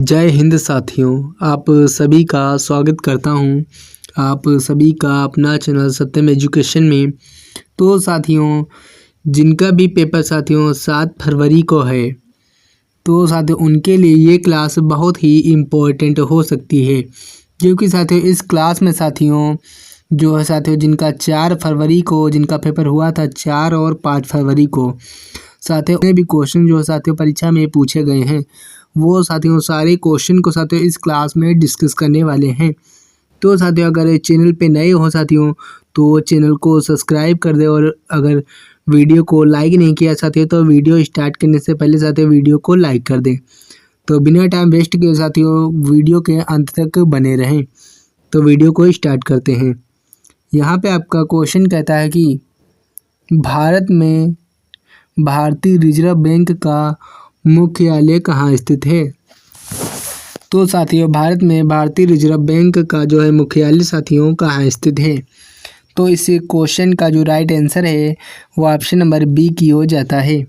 जय हिंद साथियों, आप सभी का स्वागत करता हूं। आप सभी का अपना चैनल सत्यम एजुकेशन में। तो साथियों, जिनका भी पेपर साथियों 7 फरवरी को है, तो साथियों उनके लिए ये क्लास बहुत ही इम्पोर्टेंट हो सकती है, क्योंकि साथियों इस क्लास में साथियों जो है साथियों जिनका 4 फरवरी को जिनका पेपर हुआ था 4 और 5 फरवरी को, साथियों उन्हें भी क्वेश्चन जो है साथियों परीक्षा में पूछे गए हैं, वो साथियों सारे क्वेश्चन को साथियों इस क्लास में डिस्कस करने वाले हैं। तो साथियों अगर चैनल पे नए हो साथियों तो चैनल को सब्सक्राइब कर दे, और अगर वीडियो को लाइक नहीं किया साथियों तो वीडियो स्टार्ट करने से पहले साथियों वीडियो को लाइक कर दें। तो बिना टाइम वेस्ट किए साथियों वीडियो के अंत तक बने रहें। तो वीडियो को स्टार्ट करते हैं। यहाँ पे आपका क्वेश्चन कहता है कि भारत में भारतीय रिजर्व बैंक का मुख्यालय कहाँ स्थित है। तो साथियों भारत में भारतीय रिजर्व बैंक का जो है मुख्यालय साथियों कहाँ स्थित है। तो इस क्वेश्चन का जो राइट आंसर है वो ऑप्शन नंबर बी की ओर जाता है,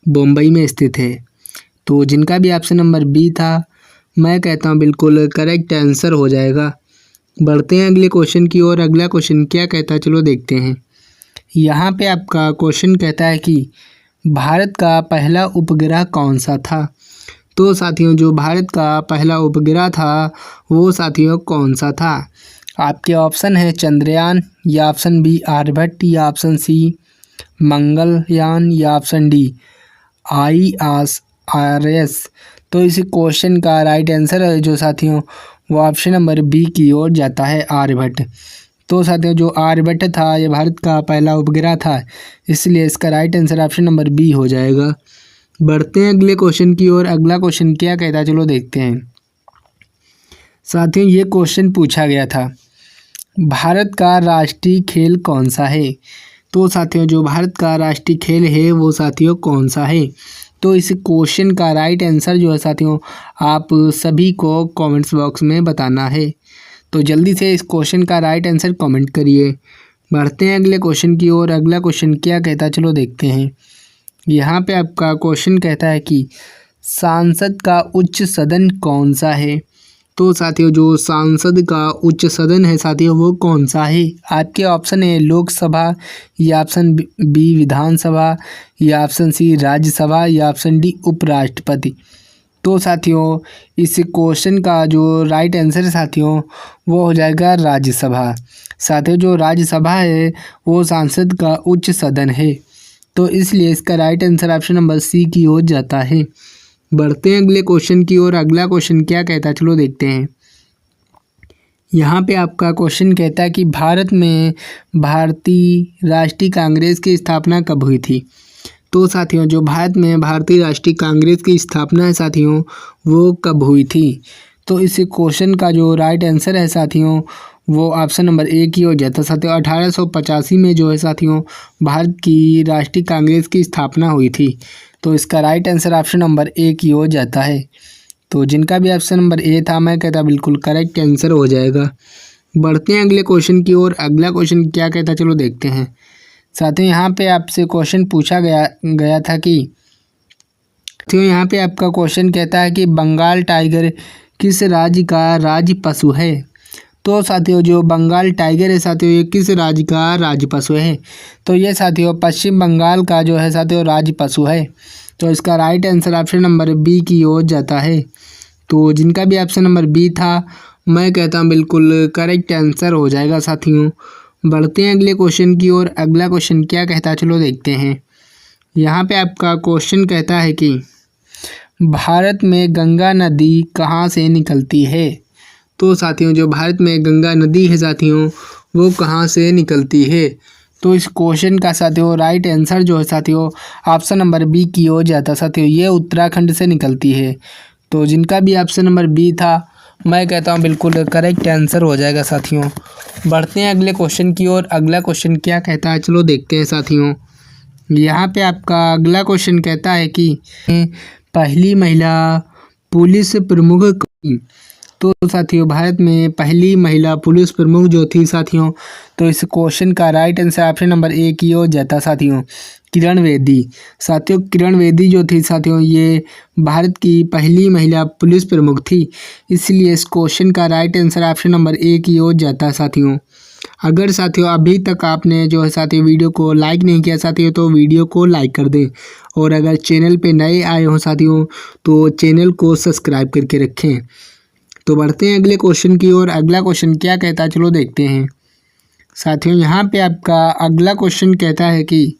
बम्बई में स्थित है। तो जिनका भी ऑप्शन नंबर बी था, मैं कहता हूँ बिल्कुल करेक्ट आंसर हो जाएगा। बढ़ते हैं अगले क्वेश्चन की ओर। अगला क्वेश्चन क्या कहता है, चलो देखते हैं। यहाँ पे आपका क्वेश्चन कहता है कि भारत का पहला उपग्रह कौन सा था। तो साथियों जो भारत का पहला उपग्रह था वो साथियों कौन सा था। आपके ऑप्शन है चंद्रयान, या ऑप्शन बी आर्यभट्ट, या ऑप्शन सी मंगलयान, या ऑप्शन डी ISRS। तो इस क्वेश्चन का राइट आंसर है जो साथियों वो ऑप्शन नंबर बी की ओर जाता है, आर्यभट्ट। तो साथियों जो आर्यभट्ट था ये भारत का पहला उपग्रह था, इसलिए इसका right answer option number B हो जाएगा। बढ़ते हैं अगले क्वेश्चन की ओर। अगला क्वेश्चन क्या कहता है, चलो देखते हैं। साथियों ये क्वेश्चन पूछा गया था, भारत का राष्ट्रीय खेल कौन सा है। तो साथियों जो भारत का राष्ट्रीय खेल है वो साथियों कौन सा है। तो इस क्वेश्चन का राइट आंसर जो है साथियों आप सभी को कमेंट्स बॉक्स में बताना है। तो जल्दी से इस क्वेश्चन का राइट आंसर कमेंट करिए। बढ़ते हैं अगले क्वेश्चन की ओर। अगला क्वेश्चन क्या कहता है, चलो देखते हैं। यहाँ पे आपका क्वेश्चन कहता है कि संसद का उच्च सदन कौन सा है। तो साथियों जो संसद का उच्च सदन है साथियों वो कौन सा है। आपके ऑप्शन है लोकसभा, या ऑप्शन बी विधानसभा, या ऑप्शन सी राज्यसभा, या ऑप्शन डी उपराष्ट्रपति। तो साथियों इस क्वेश्चन का जो राइट आंसर है साथियों वो हो जाएगा राज्यसभा। साथियों जो राज्यसभा है वो संसद का उच्च सदन है, तो इसलिए इसका right answer option number C की ओर जाता है। बढ़ते हैं अगले क्वेश्चन की ओर। अगला क्वेश्चन क्या कहता है, चलो देखते हैं। यहाँ पे आपका क्वेश्चन कहता है कि भारत में भारतीय राष्ट्रीय कांग्रेस की स्थापना कब हुई थी। तो साथियों जो भारत में भारतीय राष्ट्रीय कांग्रेस की स्थापना है साथियों वो कब हुई थी। तो इस क्वेश्चन का जो राइट आंसर है साथियों वो ऑप्शन नंबर ए की ओर जाता है। साथियों 1885 में जो है साथियों भारत की राष्ट्रीय कांग्रेस की स्थापना हुई थी, तो इसका right answer option number A की ओर जाता है। तो जिनका भी ऑप्शन नंबर ए था, मैं कहता बिल्कुल करेक्ट आंसर हो जाएगा। बढ़ते हैं अगले क्वेश्चन की ओर। अगला क्वेश्चन क्या कहता है, चलो देखते हैं। साथियों यहाँ पे आपसे क्वेश्चन पूछा गया था कि साथियों यहाँ पे आपका क्वेश्चन कहता है कि बंगाल टाइगर किस राज्य का राज्य पशु है। तो साथियों जो बंगाल टाइगर है साथियों ये किस राज्य का राज्य पशु है। तो ये साथियों पश्चिम बंगाल का जो है साथियों राज्य पशु है, तो इसका right answer option number B की ओर जाता है। तो जिनका भी ऑप्शन नंबर बी था, मैं कहता हूँ बिल्कुल करेक्ट आंसर हो जाएगा साथियों। बढ़ते हैं अगले क्वेश्चन की ओर। अगला क्वेश्चन क्या कहता है, चलो देखते हैं। यहाँ पे आपका क्वेश्चन कहता है कि भारत में गंगा नदी कहाँ से निकलती है। तो साथियों जो भारत में गंगा नदी है साथियों वो कहाँ से निकलती है। तो इस क्वेश्चन का साथियों राइट आंसर जो है साथियों ऑप्शन नंबर बी की ओर जाता है। साथियों ये उत्तराखंड से निकलती है। तो जिनका भी ऑप्शन नंबर बी था, मैं कहता हूँ बिल्कुल करेक्ट आंसर हो जाएगा साथियों। बढ़ते हैं अगले क्वेश्चन की ओर। अगला क्वेश्चन क्या कहता है, चलो देखते हैं साथियों। यहाँ पे आपका अगला क्वेश्चन कहता है कि पहली महिला पुलिस प्रमुख। तो साथियों भारत में पहली महिला पुलिस प्रमुख जो थी साथियों, तो इस क्वेश्चन का right answer option number A की ओर जाता साथियों, किरण बेदी। साथियों किरण बेदी जो थी साथियों, ये भारत की पहली महिला पुलिस प्रमुख थी, इसलिए इस क्वेश्चन का right answer option number A की ओर जाता साथियों। अगर साथियों अभी तक आपने जो है साथियों वीडियो को लाइक नहीं किया साथियों, तो वीडियो को लाइक कर दें, और अगर चैनल पे नए आए हो साथियों तो चैनल को सब्सक्राइब करके रखें। तो बढ़ते हैं अगले क्वेश्चन की ओर। अगला क्वेश्चन क्या कहता है, चलो देखते हैं साथियों। यहाँ पे आपका अगला क्वेश्चन कहता है कि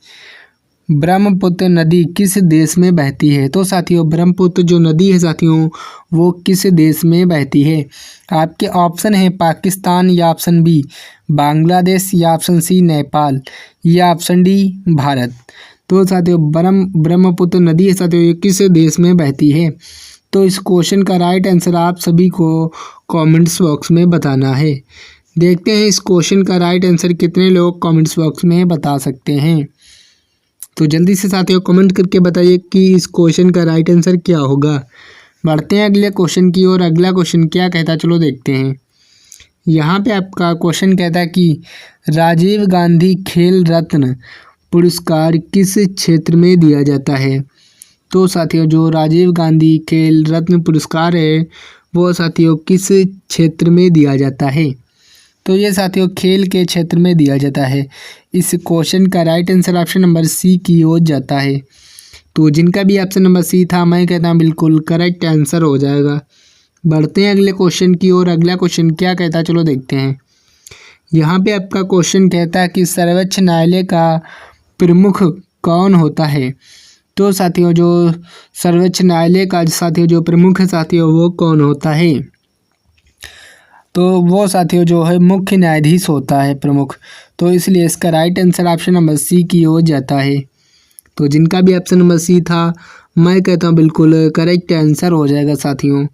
ब्रह्मपुत्र नदी किस देश में बहती है। तो साथियों ब्रह्मपुत्र जो नदी है साथियों, वो किस देश में बहती है। आपके ऑप्शन है पाकिस्तान, या ऑप्शन बी बांग्लादेश, या ऑप्शन सी नेपाल, या ऑप्शन डी भारत। तो साथियों ब्रह्मपुत्र नदी है साथियों, ये किस देश में बहती है। तो इस क्वेश्चन का राइट आंसर आप सभी को कमेंट्स बॉक्स में बताना है। देखते हैं इस क्वेश्चन का राइट आंसर कितने लोग कमेंट्स बॉक्स में बता सकते हैं। तो जल्दी से साथियों कमेंट करके बताइए कि इस क्वेश्चन का राइट आंसर क्या होगा। बढ़ते हैं अगले क्वेश्चन की ओर। अगला क्वेश्चन क्या कहता है, चलो देखते हैं। यहाँ पे आपका क्वेश्चन कहता है कि राजीव गांधी खेल रत्न पुरस्कार किस क्षेत्र में दिया जाता है। तो साथियों जो राजीव गांधी खेल रत्न पुरस्कार है, वो साथियों किस क्षेत्र में दिया जाता है। तो ये साथियों खेल के क्षेत्र में दिया जाता है। इस क्वेश्चन का right answer option number C की ओर जाता है। तो जिनका भी ऑप्शन नंबर सी था, मैं कहता हूँ बिल्कुल करेक्ट आंसर हो जाएगा। बढ़ते हैं अगले क्वेश्चन की ओर। अगला क्वेश्चन क्या कहता है, चलो देखते हैं। यहाँ पे आपका क्वेश्चन कहता है कि सर्वोच्च न्यायालय का प्रमुख कौन होता है। तो साथियों जो सर्वोच्च न्यायालय का साथियों जो प्रमुख है साथियों, वो कौन होता है। तो वो साथियों जो है मुख्य न्यायाधीश होता है प्रमुख। तो इसलिए इसका right answer option number C की ओर जाता है। तो जिनका भी ऑप्शन नंबर सी था, मैं कहता हूँ बिल्कुल करेक्ट आंसर हो जाएगा साथियों।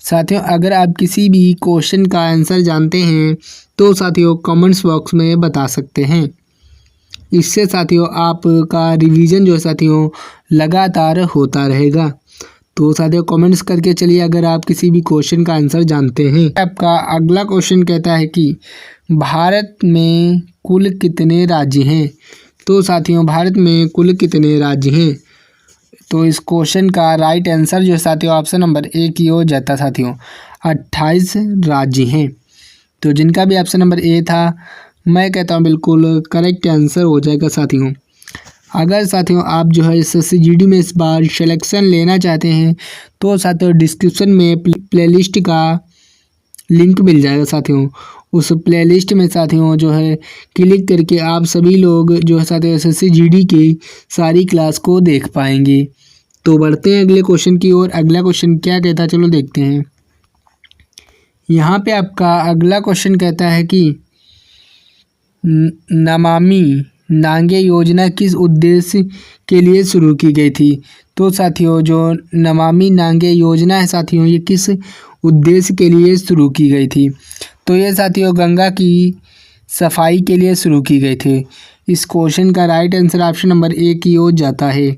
साथियों अगर आप किसी भी क्वेश्चन का आंसर जानते हैं तो साथियों कमेंट्स बॉक्स में बता सकते हैं। इससे साथियों आपका रिवीजन जो है साथियों लगातार होता रहेगा। तो साथियों कमेंट्स करके चलिए अगर आप किसी भी क्वेश्चन का आंसर जानते हैं। आपका अगला क्वेश्चन कहता है कि भारत में कुल कितने राज्य हैं। तो साथियों भारत में कुल कितने राज्य हैं। तो इस क्वेश्चन का राइट आंसर जो साथियों ऑप्शन नंबर ए की ओर जाता साथियों, 28 राज्य हैं। तो जिनका भी ऑप्शन नंबर ए था, मैं कहता हूँ बिल्कुल करेक्ट आंसर हो जाएगा साथियों। अगर साथियों आप जो है SSGD में इस बार सिलेक्शन लेना चाहते हैं तो साथियों डिस्क्रिप्शन में प्लेलिस्ट का लिंक मिल जाएगा साथियों। उस प्लेलिस्ट में साथियों जो है क्लिक करके आप सभी लोग जो है साथियों SSGD की सारी क्लास को देख पाएंगे। तो बढ़ते हैं अगले क्वेश्चन की ओर। अगला क्वेश्चन क्या कहता है, चलो देखते हैं। यहाँ पे आपका अगला क्वेश्चन कहता है कि नमामि गंगे योजना किस उद्देश्य के लिए शुरू की गई थी। तो साथियों जो नमामि गंगे योजना है साथियों, ये किस उद्देश्य के लिए शुरू की गई थी। तो ये साथियों गंगा की सफाई के लिए शुरू की गई थी। इस क्वेश्चन का right answer option number A की ओर जाता है।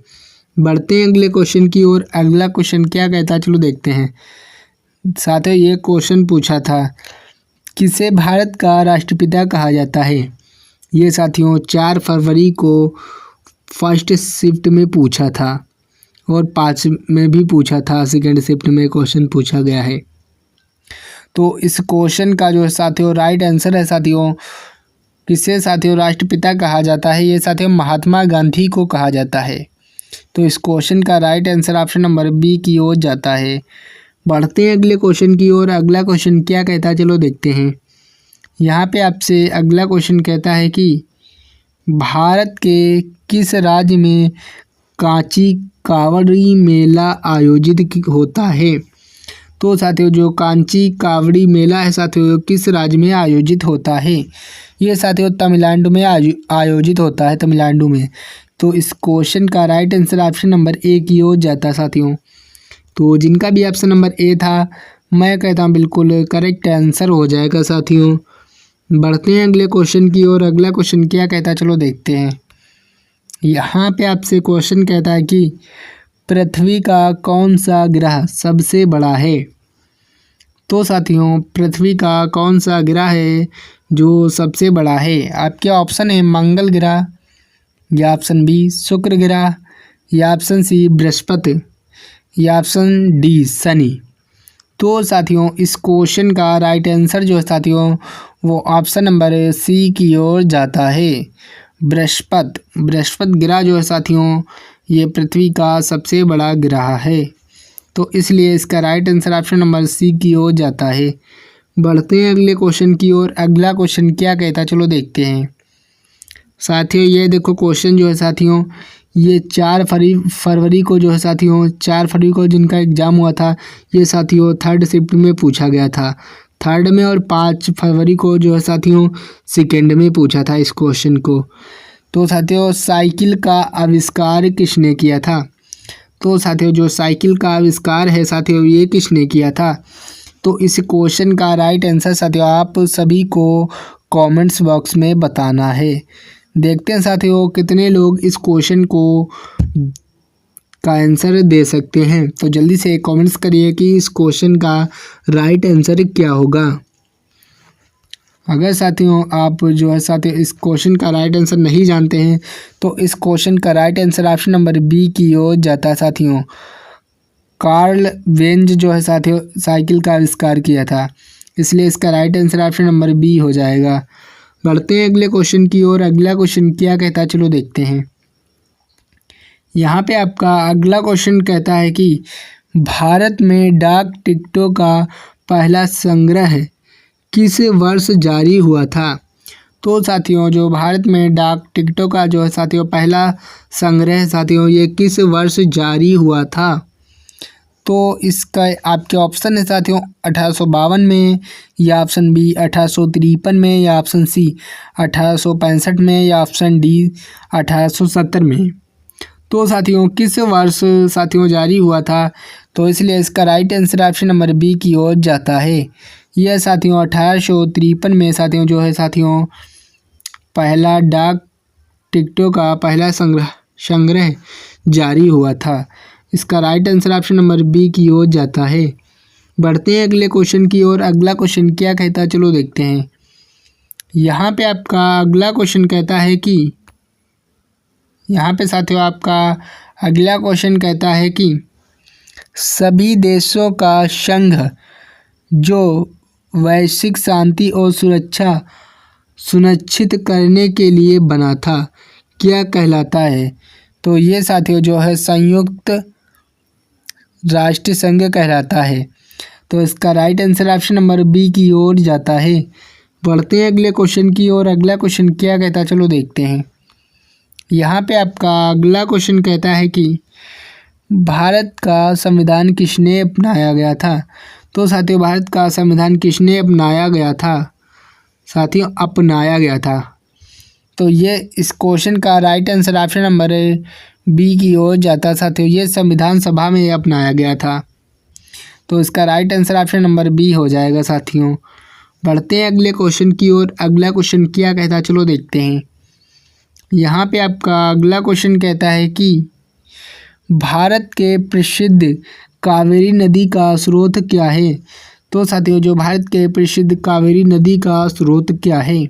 बढ़ते हैं अगले क्वेश्चन की ओर। अगला क्वेश्चन क्या कहता है, चलो देखते हैं। साथियों ये क्वेश्चन पूछा था, किसे भारत का राष्ट्रपिता कहा जाता है। ये साथियों 4 फरवरी को फर्स्ट शिफ्ट में पूछा था और 5 में भी पूछा था, सेकेंड शिफ्ट में क्वेश्चन पूछा गया है। तो इस क्वेश्चन का जो साथियों राइट आंसर है साथियों, किसे साथियों राष्ट्रपिता कहा जाता है। ये साथियों महात्मा गांधी को कहा जाता है। तो इस क्वेश्चन का right answer option number B की ओर जाता है। बढ़ते हैं अगले क्वेश्चन की ओर। अगला क्वेश्चन क्या कहता है, चलो देखते हैं। यहाँ पे आपसे अगला क्वेश्चन कहता है कि भारत के किस राज्य में कांची कावड़ी मेला आयोजित होता है। तो साथियों जो कांची कावड़ी मेला है साथियों किस राज्य में आयोजित होता है। ये साथियों तमिलनाडु में आयोजित होता है, तमिलनाडु में। तो इस क्वेश्चन का right answer option number A की ओर जाता है साथियों। तो जिनका भी ऑप्शन नंबर ए था, मैं कहता हूँ बिल्कुल करेक्ट आंसर हो जाएगा साथियों। बढ़ते हैं अगले क्वेश्चन की ओर। अगला क्वेश्चन क्या कहता है, चलो देखते हैं। यहाँ पे आपसे क्वेश्चन कहता है कि पृथ्वी का कौन सा ग्रह सबसे बड़ा है। तो साथियों पृथ्वी का कौन सा ग्रह है जो सबसे बड़ा है? आपके ऑप्शन है मंगल ग्रह, या ऑप्शन बी शुक्र ग्रह, या ऑप्शन सी बृहस्पति, या ऑप्शन डी शनि। तो साथियों इस क्वेश्चन का राइट आंसर जो है साथियों वो ऑप्शन नंबर सी की ओर जाता है। बृहस्पति ग्रह जो है साथियों ये पृथ्वी का सबसे बड़ा ग्रह है, तो इसलिए इसका right answer option number C की ओर जाता है। बढ़ते हैं अगले क्वेश्चन की ओर। अगला क्वेश्चन क्या कहता है, चलो देखते हैं साथियों। ये देखो क्वेश्चन जो है साथियों ये 4 फरवरी को जो है साथियों 4 फरवरी को जिनका एग्ज़ाम हुआ था ये साथियों 3rd शिफ्ट में पूछा गया था, 3rd में, और 5 फरवरी को जो है साथियों 2nd में पूछा था इस क्वेश्चन को। तो साथियों साइकिल का आविष्कार किसने किया था? तो साथियों जो साइकिल का आविष्कार है साथियों ये किसने किया था? तो इस क्वेश्चन का राइट आंसर साथियों आप सभी को कमेंट्स बॉक्स में बताना है। देखते हैं साथियों कितने लोग इस क्वेश्चन को का आंसर दे सकते हैं। तो जल्दी से कमेंट्स करिए कि इस क्वेश्चन का राइट आंसर क्या होगा। अगर साथियों आप जो है साथियों इस क्वेश्चन का राइट आंसर नहीं जानते हैं तो इस क्वेश्चन का right answer option number B की ओर जाता है साथियों। कार्ल वेंज जो है साथियों साइकिल का आविष्कार किया था, इसलिए इसका right answer option number B हो जाएगा। बढ़ते हैं अगले क्वेश्चन की ओर। अगला क्वेश्चन क्या कहता है, चलो देखते हैं। यहाँ पे आपका अगला क्वेश्चन कहता है कि भारत में डाक टिकटों का पहला संग्रह किस वर्ष जारी हुआ था? तो साथियों जो भारत में डाक टिकटों का जो है साथियों पहला संग्रह साथियों ये किस वर्ष जारी हुआ था? तो इसका आपके ऑप्शन है साथियों 1852 में, या ऑप्शन बी 1853 में, या ऑप्शन सी 1865 में, या ऑप्शन डी 1870 में। तो साथियों किस वर्ष साथियों जारी हुआ था? तो इसलिए इसका right answer option number B की ओर जाता है। यह साथियों 1853 में साथियों जो है साथियों पहला डाक टिकटों का पहला संग्रह जारी हुआ था। इसका right answer option number B की ओर जाता है। बढ़ते हैं अगले क्वेश्चन की ओर। अगला क्वेश्चन क्या कहता है, चलो देखते हैं। यहाँ पे आपका अगला क्वेश्चन कहता है कि यहाँ पे साथियों आपका अगला क्वेश्चन कहता है कि सभी देशों का संघ जो वैश्विक शांति और सुरक्षा सुनिश्चित करने के लिए बना था क्या कहलाता है? तो ये साथियों जो है संयुक्त राष्ट्र संघ कहलाता है। तो इसका right answer option number B की ओर जाता है। बढ़ते हैं अगले क्वेश्चन की ओर। अगला क्वेश्चन क्या कहता है, चलो देखते हैं। यहाँ पे आपका अगला क्वेश्चन कहता है कि भारत का संविधान किसने अपनाया गया था? तो साथियों भारत का संविधान किसने अपनाया गया था? साथियों अपनाया गया था। तो ये इस क्वेश्चन का right answer option number B की ओर जाता साथियों। ये संविधान सभा में अपनाया गया था, तो इसका right answer option number B हो जाएगा साथियों। बढ़ते हैं अगले क्वेश्चन की ओर। अगला क्वेश्चन क्या कहता है, चलो देखते हैं। यहाँ पे आपका अगला क्वेश्चन कहता है कि भारत के प्रसिद्ध कावेरी नदी का स्रोत क्या है? तो साथियों जो भारत के प्रसिद्ध कावेरी नदी का स्रोत क्या है?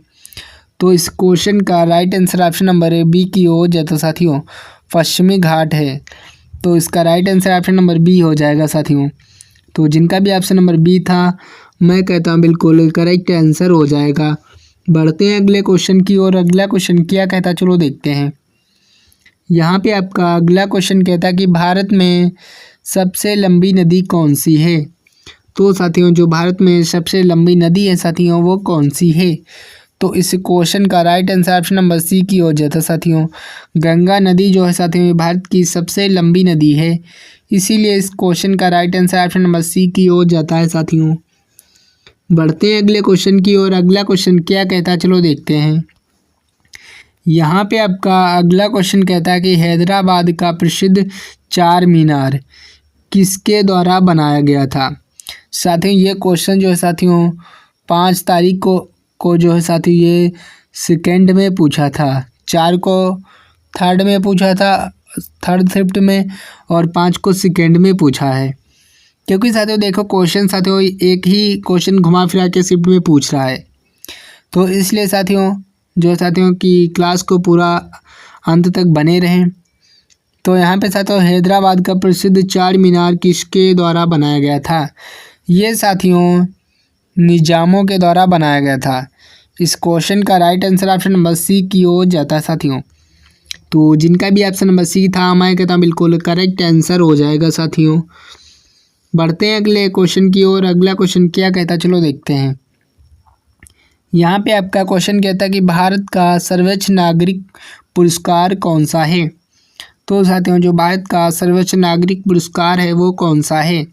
तो इस क्वेश्चन का right answer option number B की ओर जाता साथियों। पश्चिमी घाट है, तो इसका right answer option number B हो जाएगा साथियों। तो जिनका भी ऑप्शन नंबर बी था मैं कहता हूँ बिल्कुल करेक्ट आंसर हो जाएगा। बढ़ते हैं अगले क्वेश्चन की ओर। अगला क्वेश्चन क्या कहता है, चलो देखते हैं। यहाँ पे आपका अगला क्वेश्चन कहता है कि भारत में सबसे लंबी नदी कौन सी है? तो साथियों जो भारत में सबसे लंबी नदी है साथियों वो कौन सी है? तो इस क्वेश्चन का right answer option number C की ओर जाता साथियों। गंगा नदी जो है साथियों भारत की सबसे लंबी नदी है, इसीलिए इस क्वेश्चन का right answer option number C की ओर जाता है साथियों। बढ़ते हैं अगले क्वेश्चन की ओर। अगला क्वेश्चन क्या कहता है, चलो देखते हैं। यहाँ पे आपका अगला क्वेश्चन कहता है कि हैदराबाद का प्रसिद्ध चार मीनार किसके द्वारा बनाया गया था? साथियों ये क्वेश्चन जो है साथियों 5 तारीख को जो है साथियों ये सेकेंड में पूछा था, 4 को थर्ड में पूछा था, 3rd शिफ्ट में, और 5 को सेकेंड में पूछा है। क्योंकि साथियों देखो क्वेश्चन साथियों एक ही क्वेश्चन घुमा फिरा के शिफ्ट में पूछ रहा है, तो इसलिए साथियों जो साथियों की क्लास को पूरा अंत तक बने रहें। तो यहाँ पे साथियों हैदराबाद का प्रसिद्ध चार मीनार किसके द्वारा बनाया गया था? ये साथियों निजामों के द्वारा बनाया गया था। इस क्वेश्चन का right answer option number C की ओर जाता है साथियों। तो जिनका भी ऑप्शन नंबर सी था मैं कहता हूँ बिल्कुल करेक्ट आंसर हो जाएगा साथियों। बढ़ते हैं अगले क्वेश्चन की ओर। अगला क्वेश्चन क्या कहता है चलो देखते हैं। यहाँ पे आपका क्वेश्चन कहता है कि भारत का सर्वोच्च नागरिक पुरस्कार कौन सा है? तो साथियों जो भारत का सर्वोच्च नागरिक पुरस्कार है वो कौन सा है?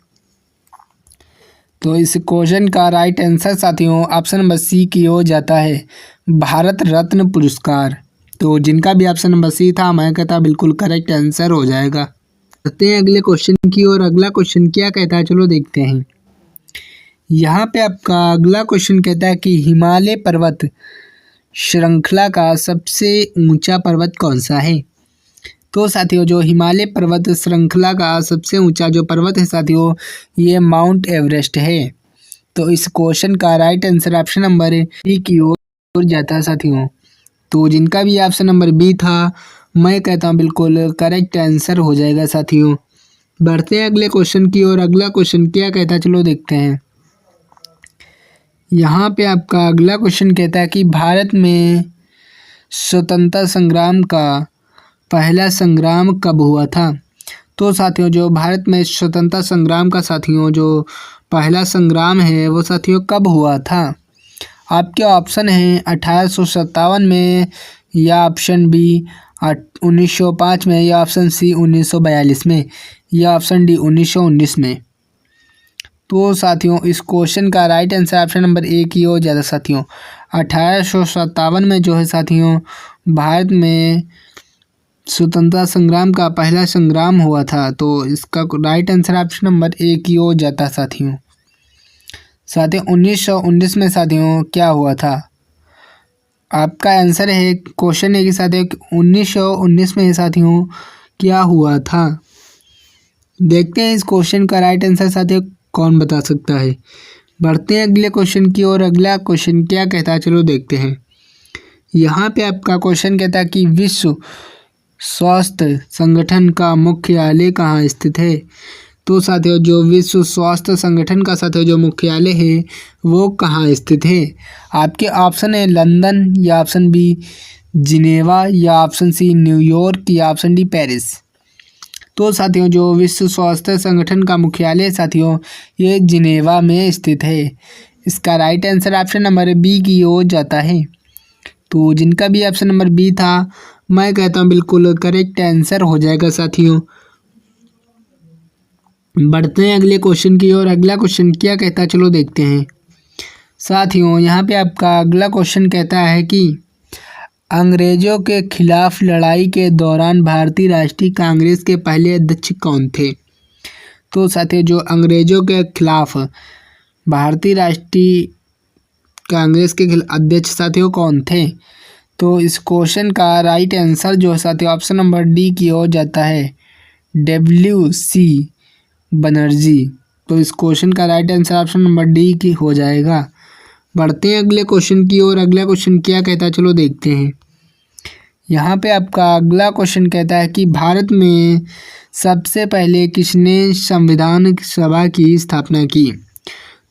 तो इस क्वेश्चन का राइट आंसर साथियों ऑप्शन नंबर सी की ओर जाता है, भारत रत्न पुरस्कार। तो जिनका भी ऑप्शन नंबर सी था मैं कहता बिल्कुल करेक्ट आंसर हो जाएगा। आते हैं अगले क्वेश्चन की ओर। अगला क्वेश्चन क्या कहता है चलो देखते हैं। यहाँ पे आपका अगला क्वेश्चन कहता है कि हिमालय पर्वत श्रृंखला का सबसे ऊंचा पर्वत कौन सा है? तो साथियों जो हिमालय पर्वत श्रृंखला का सबसे ऊंचा जो पर्वत है साथियों ये माउंट एवरेस्ट है। तो इस क्वेश्चन का right answer option number B की ओर जाता है साथियों। तो जिनका भी ऑप्शन नंबर बी था मैं कहता हूँ बिल्कुल करेक्ट आंसर हो जाएगा साथियों। बढ़ते हैं अगले क्वेश्चन की ओर। अगला क्वेश्चन क्या कहता है चलो देखते हैं। यहाँ पे आपका अगला क्वेश्चन कहता है कि भारत में स्वतंत्रता संग्राम का पहला संग्राम कब हुआ था? तो साथियों जो भारत में स्वतंत्रता संग्राम का साथियों जो पहला संग्राम है वो साथियों कब हुआ था? आपके ऑप्शन हैं 1857 में, या ऑप्शन बी 1905 में, या ऑप्शन सी 1942 में, या ऑप्शन डी 1919 में। तो साथियों इस क्वेश्चन का right answer option number A की ओर जाता साथियों। 1857 में जो है साथियों भारत में स्वतंत्रता संग्राम का पहला संग्राम हुआ था। तो इसका right answer option number A की ओर जाता साथियों। 1919 में साथियों क्या हुआ था? आपका आंसर है क्वेश्चन है कि साथियों 1919 में साथियों क्या हुआ था? देखते हैं इस क्वेश्चन का राइट आंसर साथियों कौन बता सकता है। बढ़ते हैं अगले क्वेश्चन की ओर। अगला क्वेश्चन क्या कहता है चलो देखते हैं। यहाँ पे आपका क्वेश्चन कहता है कि विश्व स्वास्थ्य संगठन का मुख्यालय कहाँ स्थित है? तो साथियों जो विश्व स्वास्थ्य संगठन का साथियों जो मुख्यालय है वो कहाँ स्थित है? आपके ऑप्शन है लंदन, या ऑप्शन बी जिनेवा, या ऑप्शन सी न्यूयॉर्क, या ऑप्शन डी पेरिस। तो साथियों जो विश्व स्वास्थ्य संगठन का मुख्यालय साथियों ये जिनेवा में स्थित है। इसका right answer option number B की ओर जाता है। तो जिनका भी ऑप्शन नंबर बी था मैं कहता हूँ बिल्कुल करेक्ट आंसर हो जाएगा साथियों। बढ़ते हैं अगले क्वेश्चन की ओर। अगला क्वेश्चन क्या कहता है चलो देखते हैं। साथियों यहाँ पे आपका अगला क्वेश्चन कहता है कि अंग्रेजों के खिलाफ लड़ाई के दौरान भारतीय राष्ट्रीय कांग्रेस के पहले अध्यक्ष कौन थे? तो साथियों जो अंग्रेजों के खिलाफ भारतीय राष्ट्रीय कांग्रेस के अध्यक्ष साथियों कौन थे? तो इस क्वेश्चन का राइट आंसर जो है साथियों ऑप्शन नंबर डी की ओर जाता है, WC बनर्जी। तो इस क्वेश्चन का right answer option number D की हो जाएगा। बढ़ते हैं अगले क्वेश्चन की ओर। अगला क्वेश्चन क्या कहता है चलो देखते हैं। यहाँ पे आपका अगला क्वेश्चन कहता है कि भारत में सबसे पहले किसने संविधान सभा की स्थापना की?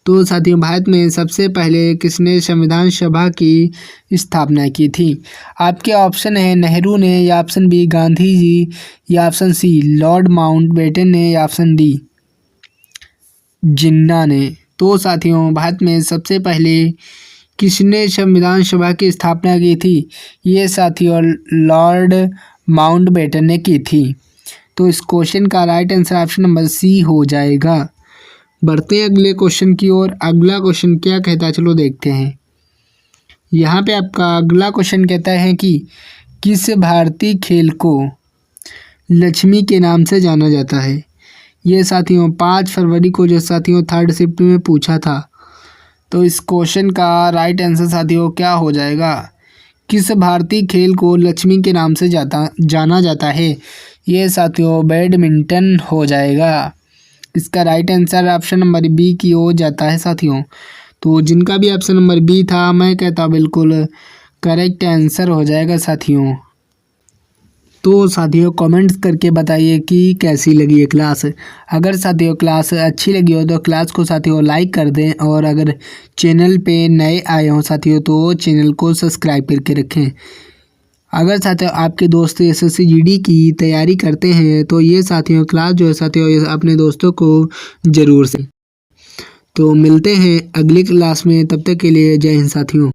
तो साथियों भारत में सबसे पहले किसने संविधान सभा की स्थापना की थी? आपके ऑप्शन है नेहरू ने, या ऑप्शन बी गांधी जी, या ऑप्शन सी लॉर्ड माउंटबेटन ने, या ऑप्शन डी जिन्ना ने। तो साथियों भारत में सबसे पहले किसने संविधान सभा की स्थापना की थी? ये साथियों लॉर्ड माउंटबेटन ने की थी। तो इस क्वेश्चन का right answer option number C हो जाएगा। बढ़ते हैं अगले क्वेश्चन की ओर। अगला क्वेश्चन क्या कहता है चलो देखते हैं। यहाँ पे आपका अगला क्वेश्चन कहता है कि किस भारतीय खेल को लक्ष्मी के नाम से जाना जाता है? ये साथियों 5 फरवरी को जो साथियों थर्ड शिफ्ट में पूछा था। तो इस क्वेश्चन का राइट आंसर साथियों क्या हो जाएगा? किस भारतीय खेल को लक्ष्मी के नाम से जाना जाता है? ये साथियों बैडमिंटन हो जाएगा। इसका right answer option number B की हो जाता है साथियों। तो जिनका भी ऑप्शन नंबर बी था, मैं कहता बिल्कुल करेक्ट आंसर हो जाएगा साथियों। तो साथियों कमेंट्स करके बताइए कि कैसी लगी ये क्लास। अगर साथियों क्लास अच्छी लगी हो तो क्लास को साथियों लाइक कर दें, और अगर चैनल पे नए आए हों साथियों तो चैनल को सब्सक्राइब करके रखें। अगर साथियों आपके दोस्त एसएससी जीडी की तैयारी करते हैं तो ये साथियों क्लास जो है साथियों ये अपने दोस्तों को ज़रूर से। तो मिलते हैं अगली क्लास में, तब तक के लिए जय हिंद साथियों।